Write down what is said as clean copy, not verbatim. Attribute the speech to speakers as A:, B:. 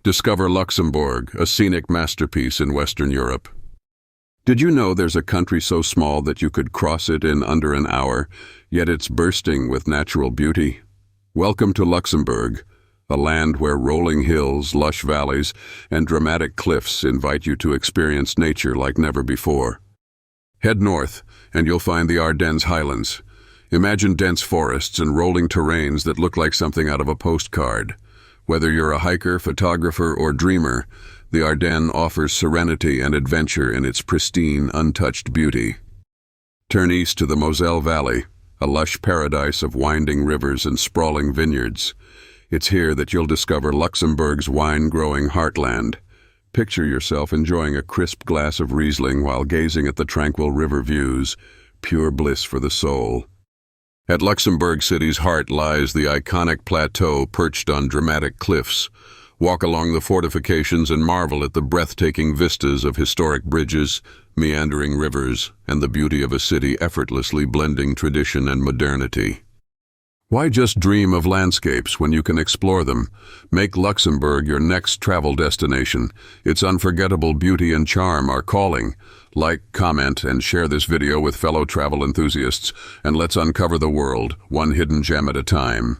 A: Discover Luxembourg, a scenic masterpiece in Western Europe. Did you know there's a country so small that you could cross it in under an hour, yet it's bursting with natural beauty? Welcome to Luxembourg, a land where rolling hills, lush valleys, and dramatic cliffs invite you to experience nature like never before. Head north, and you'll find the Ardennes highlands. Imagine dense forests and rolling terrains that look like something out of a postcard. Whether you're a hiker, photographer, or dreamer, the Ardennes offers serenity and adventure in its pristine, untouched beauty. Turn east to the Moselle Valley, a lush paradise of winding rivers and sprawling vineyards. It's here that you'll discover Luxembourg's wine-growing heartland. Picture yourself enjoying a crisp glass of Riesling while gazing at the tranquil river views, pure bliss for the soul. At Luxembourg City's heart lies the iconic plateau perched on dramatic cliffs. Walk along the fortifications and marvel at the breathtaking vistas of historic bridges, meandering rivers, and the beauty of a city effortlessly blending tradition and modernity. Why just dream of landscapes when you can explore them? Make Luxembourg your next travel destination. Its unforgettable beauty and charm are calling. Like, comment, and share this video with fellow travel enthusiasts, and let's uncover the world, one hidden gem at a time.